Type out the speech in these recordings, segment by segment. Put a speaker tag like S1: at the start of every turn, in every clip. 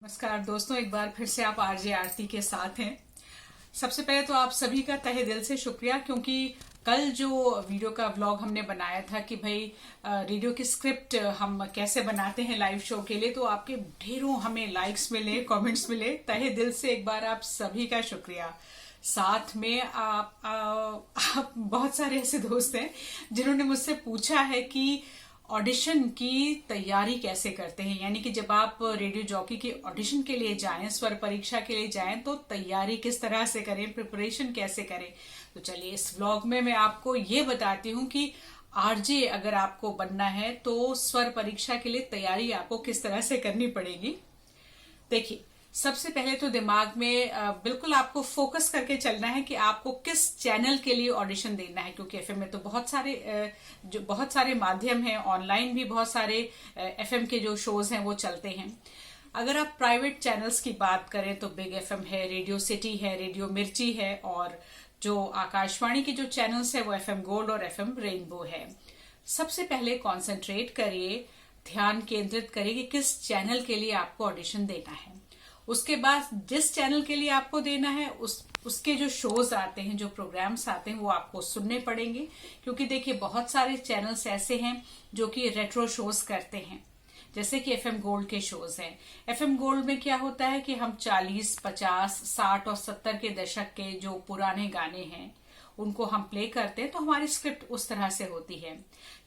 S1: नमस्कार दोस्तों, एक बार फिर से आप आरजे आरती के साथ हैं। सबसे पहले तो आप सभी का तहे दिल से शुक्रिया, क्योंकि कल जो वीडियो का व्लॉग हमने बनाया था कि भाई रेडियो की स्क्रिप्ट हम कैसे बनाते हैं लाइव शो के लिए, तो आपके ढेरों हमें लाइक्स मिले, कमेंट्स मिले। तहे दिल से एक बार आप सभी का शुक्रिया। साथ में आप बहुत सारे ऐसे दोस्त हैं जिन्होंने मुझसे पूछा है कि ऑडिशन की तैयारी कैसे करते हैं, यानी कि जब आप रेडियो जॉकी के ऑडिशन के लिए जाएं, स्वर परीक्षा के लिए जाएं, तो तैयारी किस तरह से करें, प्रिपरेशन कैसे करें। तो चलिए इस व्लॉग में मैं आपको ये बताती हूँ कि आरजे अगर आपको बनना है तो स्वर परीक्षा के लिए तैयारी आपको किस तरह से करनी पड़ेगी। देखिए, सबसे पहले तो दिमाग में बिल्कुल आपको फोकस करके चलना है कि आपको किस चैनल के लिए ऑडिशन देना है, क्योंकि एफएम में तो बहुत सारे माध्यम हैं, ऑनलाइन भी बहुत सारे एफएम के जो शोज हैं वो चलते हैं। अगर आप प्राइवेट चैनल्स की बात करें तो बिग एफएम है, रेडियो सिटी है, रेडियो मिर्ची है, और जो आकाशवाणी के जो चैनल्स है वो एफएम गोल्ड और एफएम रेनबो है। सबसे पहले कॉन्सेंट्रेट करिए, ध्यान केंद्रित करिए कि किस चैनल के लिए आपको ऑडिशन देना है। उसके बाद जिस चैनल के लिए आपको देना है उसके जो शोज आते हैं, जो प्रोग्राम्स आते हैं, वो आपको सुनने पड़ेंगे। क्योंकि देखिए, बहुत सारे चैनल्स ऐसे हैं जो कि रेट्रो शोज करते हैं, जैसे कि एफएम गोल्ड के शोज हैं। एफएम गोल्ड में क्या होता है कि हम 40, 50, 60 और 70 के दशक के जो पुराने गाने हैं उनको हम प्ले करते हैं, तो हमारी स्क्रिप्ट उस तरह से होती है।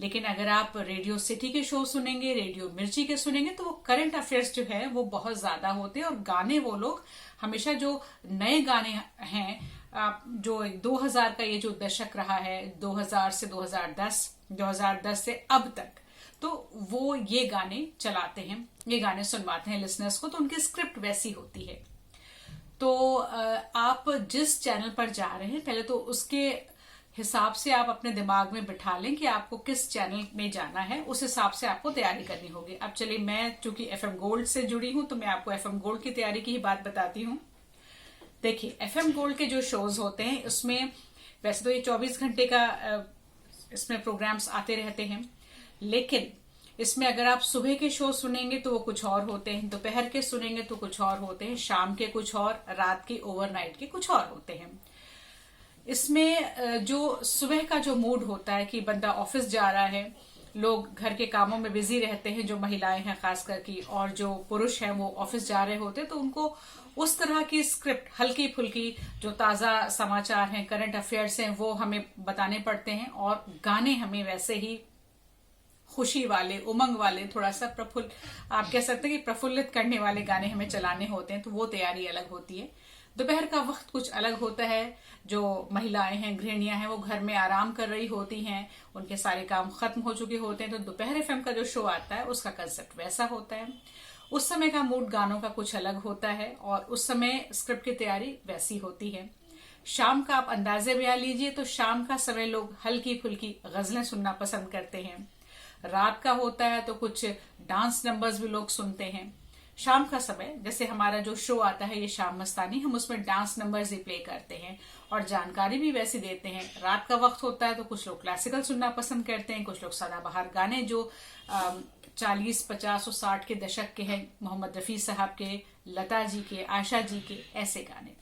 S1: लेकिन अगर आप रेडियो सिटी के शो सुनेंगे, रेडियो मिर्ची के सुनेंगे, तो वो करंट अफेयर्स जो है वो बहुत ज्यादा होते हैं, और गाने वो लोग हमेशा जो नए गाने हैं, जो 2000 का ये जो दशक रहा है, 2000 से 2010, 2010 से अब तक, तो वो ये गाने चलाते हैं, ये गाने सुनवाते हैं लिसनर्स को, तो उनकी स्क्रिप्ट वैसी होती है। तो आप जिस चैनल पर जा रहे हैं, पहले तो उसके हिसाब से आप अपने दिमाग में बिठा लें कि आपको किस चैनल में जाना है, उस हिसाब से आपको तैयारी करनी होगी। अब चलिए, मैं चूंकि एफएम गोल्ड से जुड़ी हूं तो मैं आपको एफएम गोल्ड की तैयारी की ही बात बताती हूँ। देखिए, एफएम गोल्ड के जो शोज होते हैं उसमें वैसे तो ये 24 घंटे का इसमें प्रोग्राम्स आते रहते हैं, लेकिन इसमें अगर आप सुबह के शो सुनेंगे तो वो कुछ और होते हैं, दोपहर के सुनेंगे तो कुछ और होते हैं, शाम के कुछ और, रात के ओवरनाइट के कुछ और होते हैं। इसमें जो सुबह का जो मूड होता है कि बंदा ऑफिस जा रहा है, लोग घर के कामों में बिजी रहते हैं, जो महिलाएं हैं खास करके, और जो पुरुष हैं वो ऑफिस जा रहे होते हैं, तो उनको उस तरह की स्क्रिप्ट हल्की फुल्की, जो ताजा समाचार हैं, करंट अफेयर्स हैं, वो हमें बताने पड़ते हैं, और गाने हमें वैसे ही खुशी वाले, उमंग वाले, थोड़ा सा आप कह सकते हैं कि प्रफुल्लित करने वाले गाने हमें चलाने होते हैं, तो वो तैयारी अलग होती है। दोपहर का वक्त कुछ अलग होता है, जो महिलाएं हैं, गृहिणियां हैं, वो घर में आराम कर रही होती हैं, उनके सारे काम खत्म हो चुके होते हैं, तो दोपहर एफएम का जो शो आता है उसका कंसेप्ट वैसा होता है। उस समय का मूड गानों का कुछ अलग होता है, और उस समय स्क्रिप्ट की तैयारी वैसी होती है। शाम का आप अंदाजे बया लीजिए, तो शाम का समय लोग हल्की फुल्की गजलें सुनना पसंद करते हैं। रात का होता है तो कुछ डांस नंबर्स भी लोग सुनते हैं। शाम का समय, जैसे हमारा जो शो आता है ये शाम मस्तानी, हम उसमें डांस नंबर्स ही प्ले करते हैं और जानकारी भी वैसे देते हैं। रात का वक्त होता है तो कुछ लोग क्लासिकल सुनना पसंद करते हैं, कुछ लोग सदाबहार गाने जो 40, 50 और 60 के दशक के हैं, मोहम्मद रफी साहब के, लता जी के, आशा जी के, ऐसे गाने।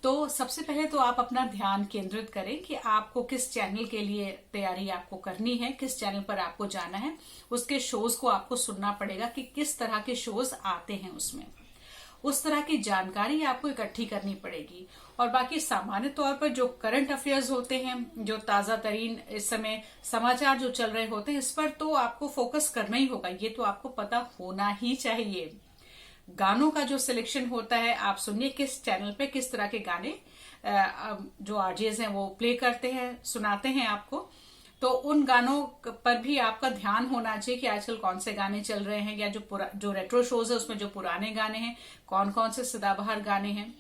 S1: तो सबसे पहले तो आप अपना ध्यान केंद्रित करें कि आपको किस चैनल के लिए तैयारी आपको करनी है, किस चैनल पर आपको जाना है। उसके शोज को आपको सुनना पड़ेगा कि किस तरह के शोज आते हैं उसमें, उस तरह की जानकारी आपको इकट्ठी करनी पड़ेगी। और बाकी सामान्य तौर पर जो करंट अफेयर्स होते हैं, जो ताजा तरीन इस समय समाचार जो चल रहे होते हैं, इस पर तो आपको फोकस करना ही होगा, ये तो आपको पता होना ही चाहिए। गानों का जो सिलेक्शन होता है, आप सुनिए किस चैनल पे किस तरह के गाने जो आरजेज हैं वो प्ले करते हैं, सुनाते हैं आपको, तो उन गानों पर भी आपका ध्यान होना चाहिए कि आजकल कौन से गाने चल रहे हैं, या जो रेट्रो शोज है उसमें जो पुराने गाने हैं, कौन कौन से सदाबहार गाने हैं।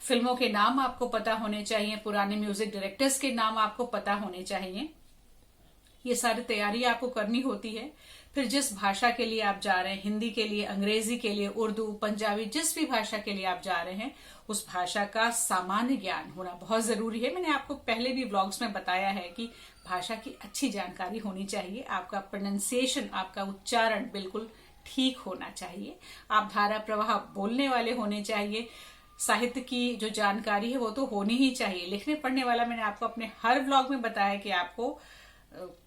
S1: फिल्मों के नाम आपको पता होने चाहिए, पुराने म्यूजिक डायरेक्टर्स के नाम आपको पता होने चाहिए। ये सारी तैयारी आपको करनी होती है। फिर जिस भाषा के लिए आप जा रहे हैं, हिंदी के लिए, अंग्रेजी के लिए, उर्दू, पंजाबी, जिस भी भाषा के लिए आप जा रहे हैं, उस भाषा का सामान्य ज्ञान होना बहुत जरूरी है। मैंने आपको पहले भी व्लॉग्स में बताया है कि भाषा की अच्छी जानकारी होनी चाहिए, आपका प्रोनाउंसिएशन, आपका उच्चारण बिल्कुल ठीक होना चाहिए। आप धारा प्रवाह बोलने वाले होने चाहिए। साहित्य की जो जानकारी है वो तो होनी ही चाहिए। लिखने पढ़ने वाला, मैंने आपको अपने हर व्लॉग में बताया कि आपको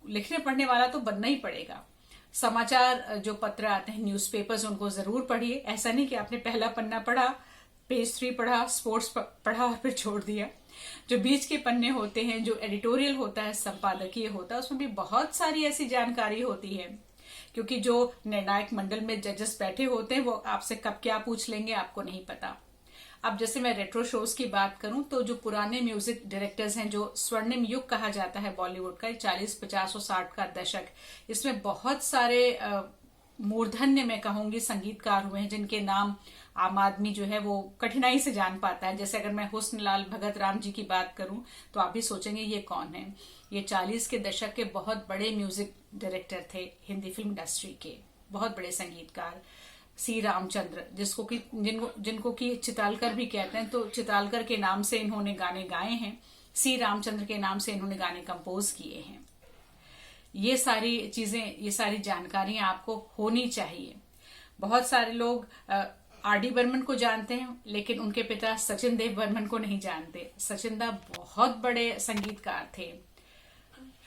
S1: लिखने पढ़ने वाला तो बनना ही पड़ेगा। समाचार जो पत्र आते हैं, न्यूज़पेपर्स, उनको जरूर पढ़िए। ऐसा नहीं कि आपने पहला पन्ना पढ़ा, पेज 3 पढ़ा, स्पोर्ट्स पढ़ा और फिर छोड़ दिया। जो बीच के पन्ने होते हैं, जो एडिटोरियल होता है, संपादकीय होता है, उसमें भी बहुत सारी ऐसी जानकारी होती है। क्योंकि जो निर्णायक मंडल में जजेस बैठे होते हैं वो आपसे कब क्या पूछ लेंगे आपको नहीं पता। अब जैसे मैं रेट्रो शोज की बात करूं तो जो पुराने म्यूजिक डायरेक्टर्स हैं, जो स्वर्णिम युग कहा जाता है बॉलीवुड का, 40, 50 और 60 का दशक, इसमें बहुत सारे मूर्धन्य मैं कहूंगी संगीतकार हुए हैं जिनके नाम आम आदमी जो है वो कठिनाई से जान पाता है। जैसे अगर मैं हुस्नलाल भगत राम जी की बात करूं तो आप भी सोचेंगे ये कौन है। ये 40 के दशक के बहुत बड़े म्यूजिक डायरेक्टर थे, हिंदी फिल्म इंडस्ट्री के बहुत बड़े संगीतकार। सी रामचंद्र, जिनको कि चितालकर भी कहते हैं, तो चितालकर के नाम से इन्होंने गाने गाए हैं, सी रामचंद्र के नाम से इन्होंने गाने कंपोज किए हैं। ये सारी चीजें, ये सारी जानकारियां आपको होनी चाहिए। बहुत सारे लोग आर.डी. बर्मन को जानते हैं लेकिन उनके पिता सचिन देव बर्मन को नहीं जानते। सचिन दा बहुत बड़े संगीतकार थे।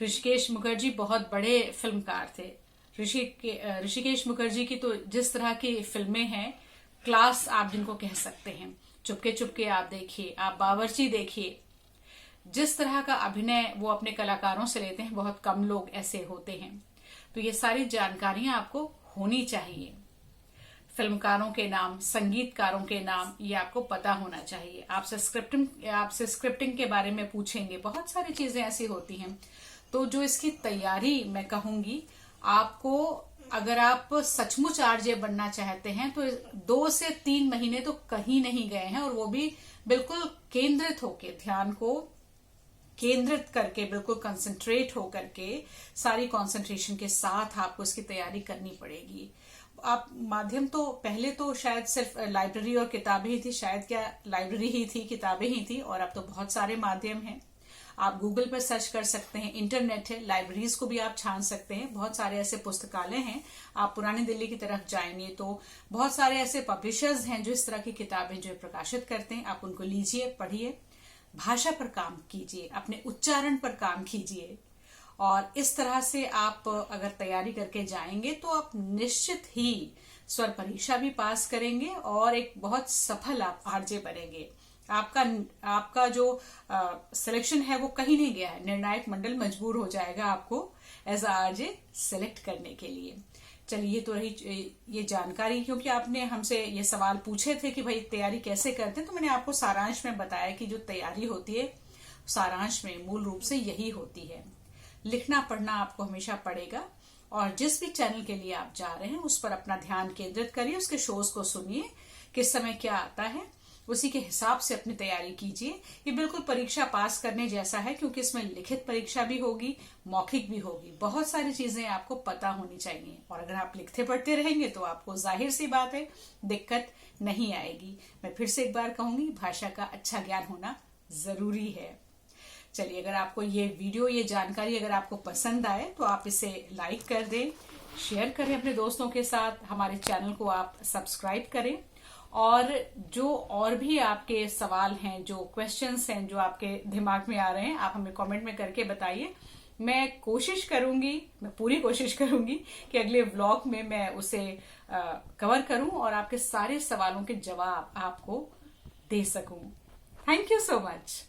S1: ऋषिकेश मुखर्जी बहुत बड़े फिल्मकार थे। ऋषिकेश मुखर्जी की तो जिस तरह की फिल्में हैं, क्लास आप जिनको कह सकते हैं, चुपके चुपके आप देखिए, आप बावर्ची देखिए, जिस तरह का अभिनय वो अपने कलाकारों से लेते हैं, बहुत कम लोग ऐसे होते हैं। तो ये सारी जानकारियां आपको होनी चाहिए। फिल्मकारों के नाम, संगीतकारों के नाम, ये आपको पता होना चाहिए। आपसे स्क्रिप्टिंग के बारे में पूछेंगे, बहुत सारी चीजें ऐसी होती हैं। तो जो इसकी तैयारी मैं कहूंगी, आपको अगर आप सचमुच आरजे बनना चाहते हैं तो 2 से 3 महीने तो कहीं नहीं गए हैं, और वो भी बिल्कुल केंद्रित होके, ध्यान को केंद्रित करके, बिल्कुल कंसंट्रेट होकर के, सारी कंसंट्रेशन के साथ आपको इसकी तैयारी करनी पड़ेगी। आप माध्यम तो पहले तो शायद सिर्फ लाइब्रेरी और किताबें ही थी, शायद क्या लाइब्रेरी ही थी, किताबें ही थी, और अब तो बहुत सारे माध्यम हैं। आप गूगल पर सर्च कर सकते हैं, इंटरनेट है, लाइब्रेरीज को भी आप छान सकते हैं। बहुत सारे ऐसे पुस्तकालय हैं। आप पुरानी दिल्ली की तरफ जाएंगे तो बहुत सारे ऐसे पब्लिशर्स हैं जो इस तरह की किताबें जो प्रकाशित करते हैं। आप उनको लीजिए, पढ़िए, भाषा पर काम कीजिए, अपने उच्चारण पर काम कीजिए, और इस तरह से आप अगर तैयारी करके जाएंगे तो आप निश्चित ही स्वर परीक्षा भी पास करेंगे और एक बहुत सफल आप आरजे बनेंगे। आपका जो सिलेक्शन है वो कहीं नहीं गया है। निर्णायक मंडल मजबूर हो जाएगा आपको एज आरजे सिलेक्ट करने के लिए। चलिए, तो रही ये जानकारी, क्योंकि आपने हमसे ये सवाल पूछे थे कि भाई तैयारी कैसे करते हैं, तो मैंने आपको सारांश में बताया कि जो तैयारी होती है सारांश में मूल रूप से यही होती है। लिखना पढ़ना आपको हमेशा पड़ेगा, और जिस भी चैनल के लिए आप जा रहे हैं उस पर अपना ध्यान केंद्रित करिए, उसके शोज को सुनिए, किस समय क्या आता है, उसी के हिसाब से अपनी तैयारी कीजिए। ये बिल्कुल परीक्षा पास करने जैसा है, क्योंकि इसमें लिखित परीक्षा भी होगी, मौखिक भी होगी, बहुत सारी चीजें आपको पता होनी चाहिए। और अगर आप लिखते पढ़ते रहेंगे तो आपको जाहिर सी बात है दिक्कत नहीं आएगी। मैं फिर से एक बार कहूंगी, भाषा का अच्छा ज्ञान होना जरूरी है। चलिए, अगर आपको ये वीडियो, ये जानकारी अगर आपको पसंद आए तो आप इसे लाइक कर दें, शेयर करें अपने दोस्तों के साथ, हमारे चैनल को आप सब्सक्राइब करें, और जो और भी आपके सवाल हैं, जो क्वेश्चंस हैं, जो आपके दिमाग में आ रहे हैं, आप हमें कमेंट में करके बताइए। मैं कोशिश करूंगी, मैं पूरी कोशिश करूंगी कि अगले व्लॉग में मैं उसे कवर करूं और आपके सारे सवालों के जवाब आपको दे सकूं। Thank you so much.